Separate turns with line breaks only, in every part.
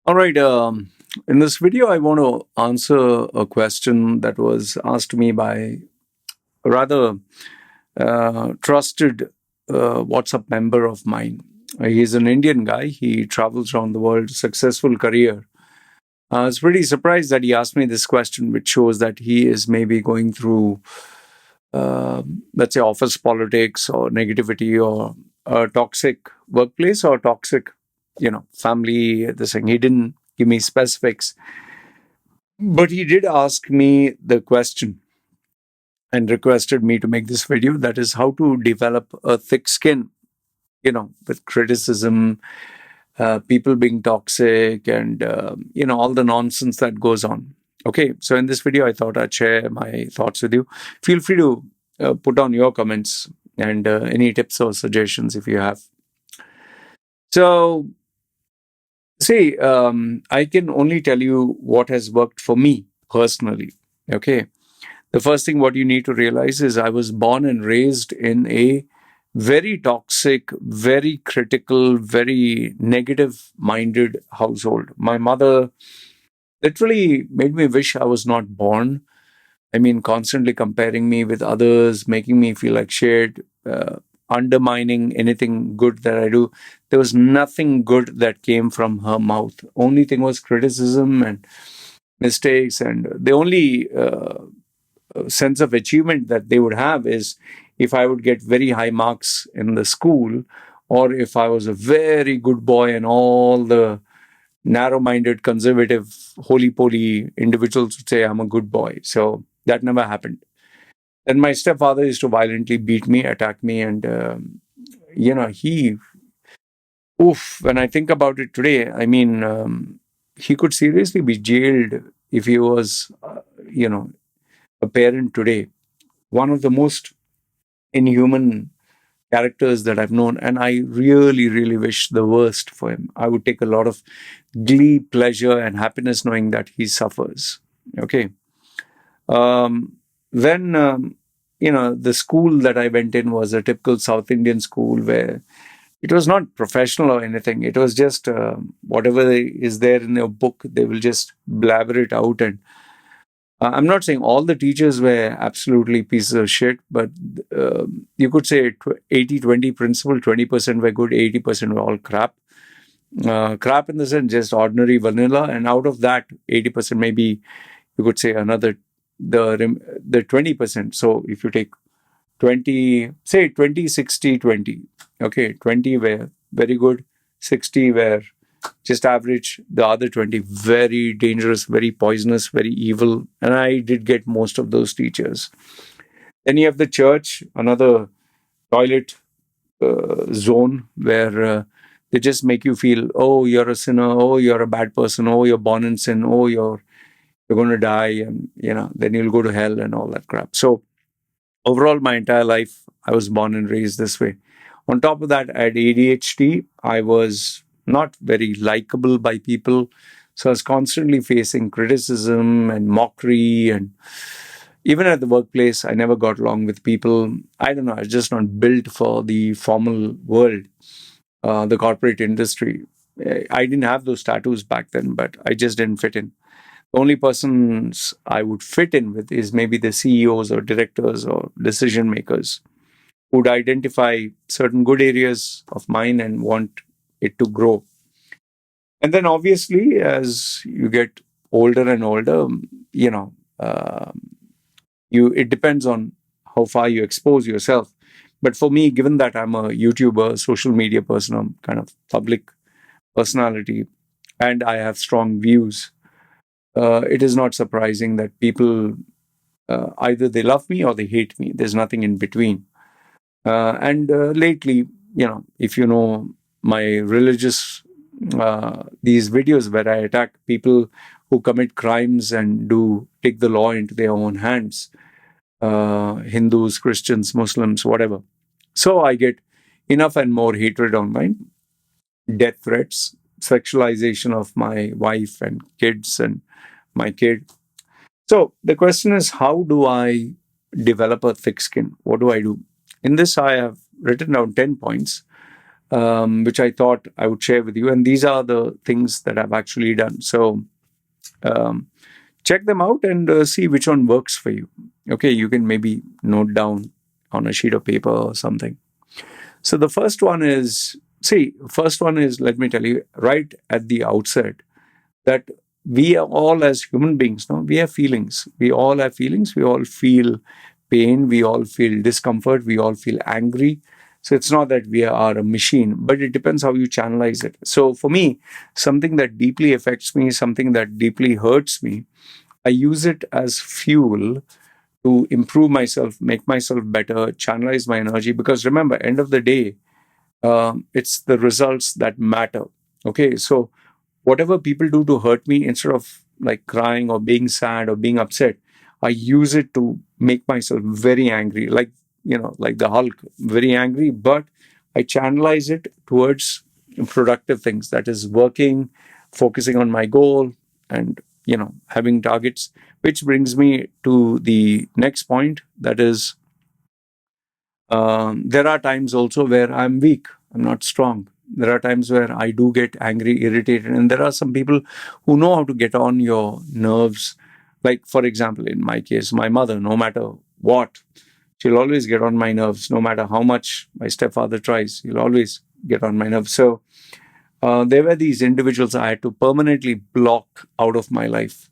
All right. In this video, I want to answer a question that was asked me by a rather trusted WhatsApp member of mine. He's an Indian guy. He travels around the world, successful career. I was pretty surprised that he asked me this question, which shows that he is maybe going through, let's say, office politics or negativity or a toxic workplace or toxic, family. This thing. He didn't give me specifics. But he did ask me the question and requested me to make this video, that is how to develop a thick skin, with criticism, people being toxic, and, all the nonsense that goes on. Okay, so in this video, I thought I'd share my thoughts with you. Feel free to put on your comments and any tips or suggestions if you have. So, see, I can only tell you what has worked for me personally. Okay. The first thing what you need to realize is I was born and raised in a very toxic, very critical, very negative minded household. My mother literally made me wish I was not born. I mean, constantly comparing me with others, making me feel like shit, undermining anything good that I do. There was nothing good that came from her mouth. Only thing was criticism and mistakes. And the only sense of achievement that they would have is if I would get very high marks in the school, or if I was a very good boy and all the narrow minded, conservative, holy poly individuals would say I'm a good boy. So that never happened. Then my stepfather used to violently beat me, attack me, and, when I think about it today, I mean, he could seriously be jailed if he was, a parent today. One of the most inhuman characters that I've known, and I really, really wish the worst for him. I would take a lot of glee, pleasure, and happiness knowing that he suffers. Okay. When the school that I went in was a typical South Indian school where it was not professional or anything. It was just whatever is there in your book, they will just blabber it out. And I'm not saying all the teachers were absolutely pieces of shit, but you could say 80-20 principle, 20% were good, 80% were all crap. Crap in the sense, just ordinary vanilla. And out of that, 80% maybe you could say another, the 20%. So if you take 20, say 20, 60, 20. Okay, 20 were very good, 60 were just average, the other 20 very dangerous, very poisonous, very evil. And I did get most of those teachers. Then you have the church, another toilet zone where they just make you feel, oh, you're a sinner, oh, you're a bad person, oh, you're born in sin, oh, you're going to die, and then you'll go to hell and all that crap. So overall, my entire life, I was born and raised this way. On top of that, I had ADHD. I was not very likable by people. So I was constantly facing criticism and mockery. And even at the workplace, I never got along with people. I don't know, I was just not built for the formal world, the corporate industry. I didn't have those tattoos back then, but I just didn't fit in. The only persons I would fit in with is maybe the CEOs or directors or decision makers who would identify certain good areas of mine and want it to grow. And then obviously, as you get older and older, you it depends on how far you expose yourself. But for me, given that I'm a YouTuber, social media person, I'm kind of public personality, and I have strong views, it is not surprising that people either they love me or they hate me. There's nothing in between. And lately, if you know my religious these videos where I attack people who commit crimes and do take the law into their own hands, Hindus, Christians, Muslims, whatever. So I get enough and more hatred online, death threats, sexualization of my wife and kids and my kid. So the question is, how do I develop a thick skin? What do I do? In this, I have written down 10 points. which I thought I would share with you. And these are the things that I've actually done. So um, check them out and see which one works for you. Okay, you can maybe note down on a sheet of paper or something. So the first one is, let me tell you right at the outset, that we are all, as human beings, no, we have feelings. We all have feelings. We all feel pain. We all feel discomfort. We all feel angry. So it's not that we are a machine, but it depends how you channelize it. So for me, something that deeply affects me, something that deeply hurts me, I use it as fuel to improve myself, make myself better, channelize my energy. Because remember, end of the day, it's the results that matter. Okay, so whatever people do to hurt me, instead of like crying or being sad or being upset, I use it to make myself very angry, like, like the Hulk, very angry, but I channelize it towards productive things, that is working, focusing on my goal, and having targets. Which brings me to the next point, that is, there are times also where I'm weak, I'm not strong. There are times where I do get angry, irritated, and there are some people who know how to get on your nerves. Like, for example, in my case, my mother, no matter what, she'll always get on my nerves. No matter how much my stepfather tries, he'll always get on my nerves. So there were these individuals I had to permanently block out of my life.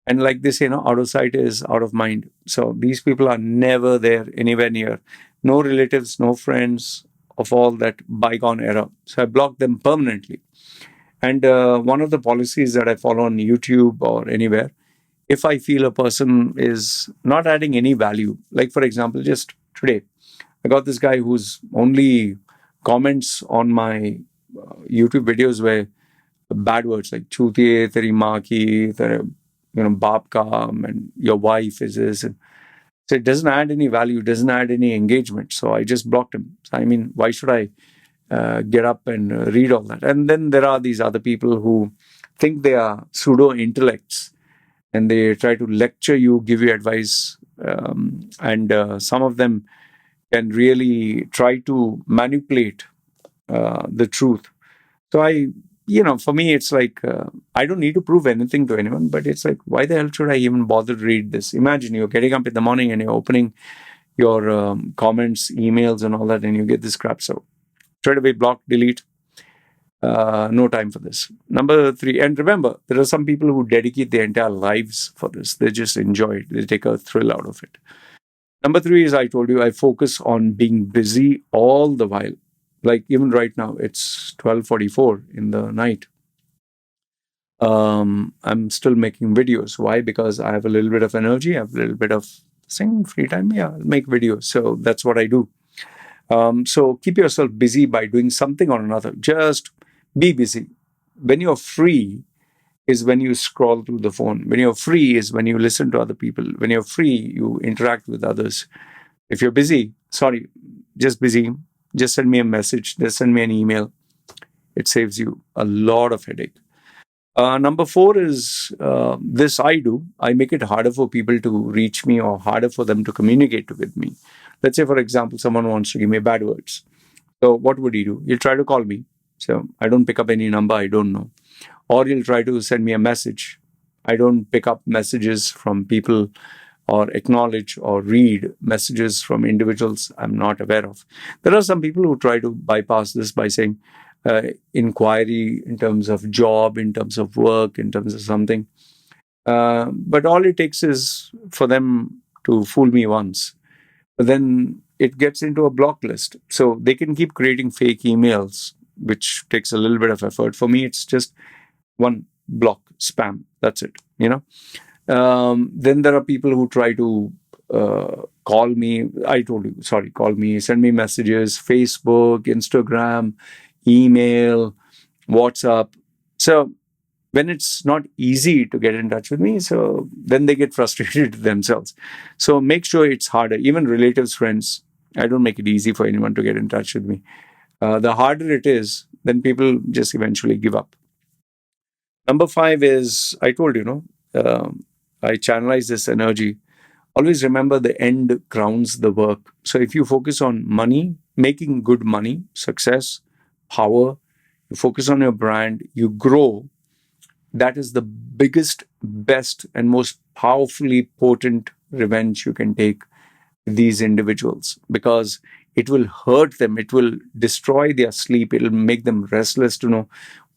And like they say, out of sight is out of mind. So these people are never there, anywhere near. No relatives, no friends of all that bygone era. So I blocked them permanently. And one of the policies that I follow on YouTube or anywhere, if I feel a person is not adding any value, like for example, just today, I got this guy whose only comments on my YouTube videos were bad words like chutiye, teri maa ki, baap ka, and your wife is this. And so it doesn't add any value, doesn't add any engagement. So I just blocked him. So, I mean, why should I get up and read all that? And then there are these other people who think they are pseudo intellects, and they try to lecture you, give you advice, and some of them can really try to manipulate the truth. So for me, it's like, I don't need to prove anything to anyone, but it's like, why the hell should I even bother to read this? Imagine you're getting up in the morning and you're opening your comments, emails, and all that, and you get this crap. So straight away block, delete. No time for this. Number 3, and remember, there are some people who dedicate their entire lives for this. They just enjoy it. They take a thrill out of it. Number 3 is, I told you, I focus on being busy all the while. Like even right now, it's 12:44 in the night. I'm still making videos. Why? Because I have a little bit of energy, I have a little bit of free time. Yeah, I'll make videos. So that's what I do. So keep yourself busy by doing something or another. Just be busy. When you're free is when you scroll through the phone. When you're free is when you listen to other people. When you're free, you interact with others. If you're busy, sorry, just busy, just send me a message, just send me an email. It saves you a lot of headache. Number 4 is this I do. I make it harder for people to reach me or harder for them to communicate with me. Let's say, for example, someone wants to give me bad words. So what would he do? He'll try to call me. So I don't pick up any number I don't know. Or he'll try to send me a message. I don't pick up messages from people or acknowledge or read messages from individuals I'm not aware of. There are some people who try to bypass this by saying, inquiry in terms of job, in terms of work, in terms of something. But all it takes is for them to fool me once. But then it gets into a block list. So they can keep creating fake emails, which takes a little bit of effort. For me, it's just one block, spam. That's it, Then there are people who try to call me. I told you, sorry, call me, send me messages, Facebook, Instagram, email, WhatsApp. So when it's not easy to get in touch with me, so then they get frustrated themselves. So make sure it's harder. Even relatives, friends, I don't make it easy for anyone to get in touch with me. The harder it is, then people just eventually give up. Number 5 is, I told you, I channelize this energy. Always remember the end crowns the work. So if you focus on money, making good money, success, power, you focus on your brand, you grow. That is the biggest, best, and most powerfully potent revenge you can take these individuals, because it will hurt them, it will destroy their sleep, it'll make them restless to know,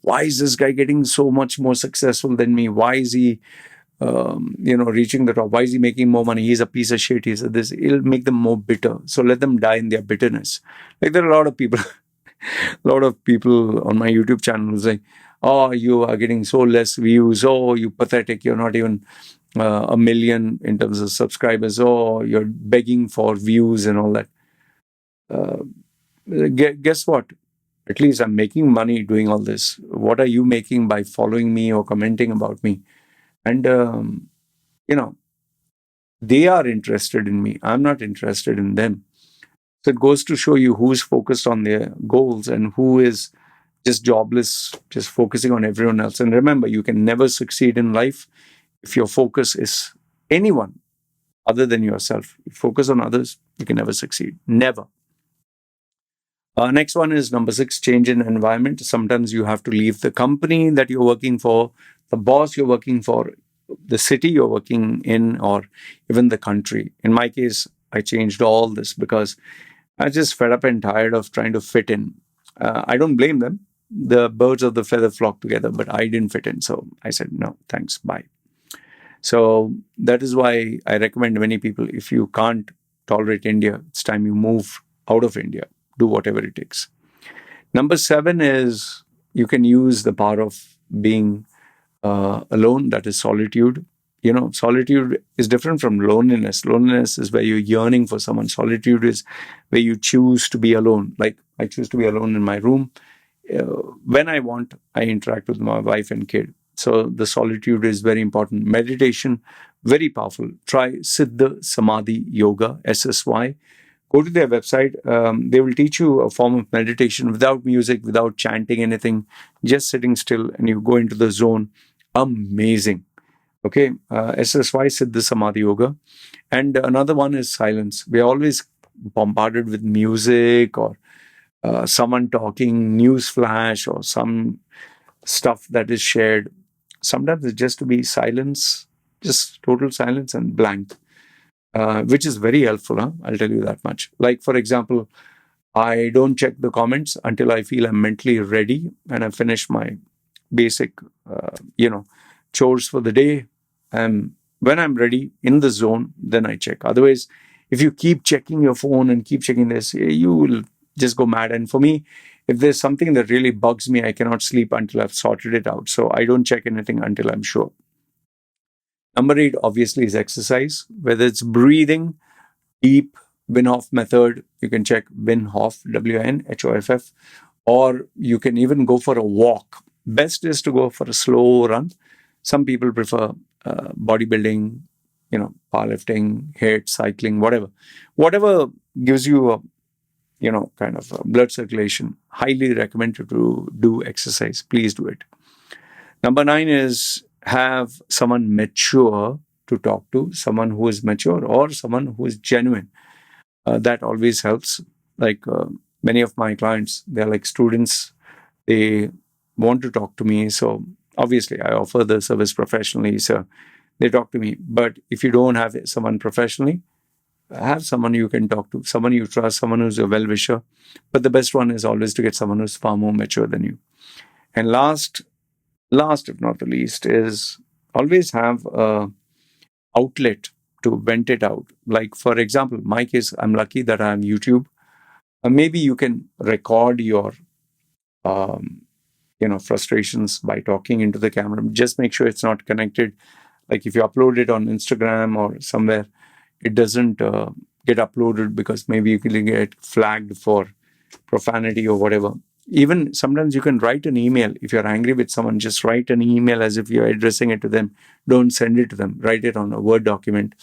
why is this guy getting so much more successful than me? Why is he reaching the top? Why is he making more money? He's a piece of shit. He's a this. It'll make them more bitter. So let them die in their bitterness. Like, there are a lot of people, a lot of people on my YouTube channel who say, "Oh, you are getting so less views. Oh, you pathetic. You're not even a million in terms of subscribers. Oh, you're begging for views and all that." Uh, guess what? At least I'm making money doing all this. What are you making by following me or commenting about me? And you know, they are interested in me. I'm not interested in them. So it goes to show you who's focused on their goals and who is just jobless, just focusing on everyone else. And remember, you can never succeed in life if your focus is anyone other than yourself. If you focus on others, you can never succeed. Never. Next one is number 6, change in environment. Sometimes you have to leave the company that you're working for, the boss you're working for, the city you're working in, or even the country. In my case, I changed all this because I just fed up and tired of trying to fit in. I don't blame them. The birds of the feather flock together, but I didn't fit in. So I said, no, thanks, bye. So that is why I recommend many people, if you can't tolerate India, it's time you move out of India. Do whatever it takes. Number 7 is you can use the power of being alone, that is solitude. Solitude is different from loneliness. Loneliness is where you're yearning for someone. Solitude is where you choose to be alone. Like, I choose to be alone in my room. When I want, I interact with my wife and kid. So the solitude is very important. Meditation, very powerful. Try Siddha Samadhi Yoga, SSY. Go to their website. They will teach you a form of meditation without music, without chanting anything, just sitting still, and you go into the zone. Amazing. Okay, SSY, Siddha Samadhi Yoga. And another one is silence. We're always bombarded with music or someone talking, news flash, or some stuff that is shared. Sometimes it's just to be silence, just total silence and blank, which is very helpful. I'll tell you that much. Like, for example, I don't check the comments until I feel I'm mentally ready and I've finished my basic, chores for the day. And when I'm ready in the zone, then I check. Otherwise, if you keep checking your phone and keep checking this, you will just go mad. And for me, if there's something that really bugs me, I cannot sleep until I've sorted it out. So I don't check anything until I'm sure. Number 8, obviously, is exercise, whether it's breathing, deep Wim Hof method. You can check Wim Hof, WINHOFF, or you can even go for a walk. Best is to go for a slow run. Some people prefer bodybuilding, powerlifting, HIIT, cycling, whatever gives you a kind of blood circulation. Highly recommend you to do exercise. Please do it. Number 9 is have someone mature to talk to, someone who is mature or someone who is genuine. That always helps. Like many of my clients, they're like students. They want to talk to me. So obviously I offer the service professionally. So they talk to me. But if you don't have someone professionally, have someone you can talk to, someone you trust, someone who's a well-wisher. But the best one is always to get someone who's far more mature than you. And last if not the least, is always have a outlet to vent it out. Like, for example, my case, I'm lucky that I have YouTube. Maybe you can record your frustrations by talking into the camera. Just make sure it's not connected. Like, if you upload it on Instagram or somewhere, it doesn't get uploaded because maybe you can get flagged for profanity or whatever. Even sometimes you can write an email. If you're angry with someone, just write an email as if you're addressing it to them. Don't send it to them. Write it on a Word document.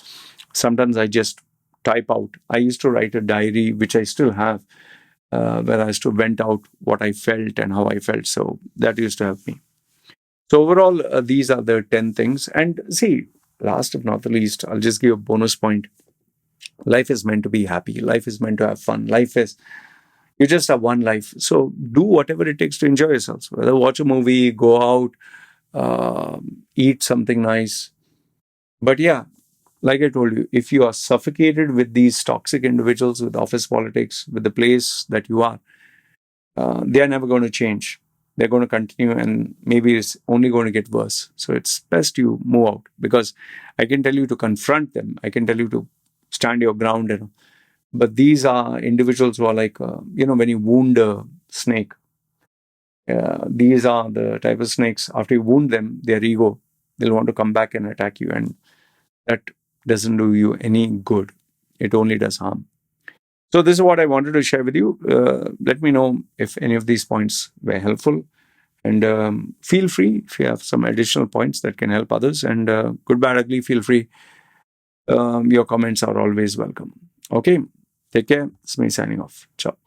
Sometimes I just type out. I used to write a diary, which I still have, where I used to vent out what I felt and how I felt. So that used to help me. So overall, these are the 10 things. And see, last if not the least, I'll just give a bonus point. Life is meant to be happy. Life is meant to have fun. Life is You just have one life. So do whatever it takes to enjoy yourselves, whether watch a movie, go out, eat something nice. But yeah, like I told you, if you are suffocated with these toxic individuals, with office politics, with the place that you are, they are never going to change. They're going to continue, and maybe it's only going to get worse. So it's best you move out, because I can tell you to confront them. I can tell you to stand your ground. But these are individuals who are like, when you wound a snake, these are the type of snakes. After you wound them, their ego, they'll want to come back and attack you. And that doesn't do you any good. It only does harm. So this is what I wanted to share with you. Let me know if any of these points were helpful. And feel free if you have some additional points that can help others. And good, bad, ugly, feel free. Your comments are always welcome. Okay. Take care. It's me signing off. Ciao.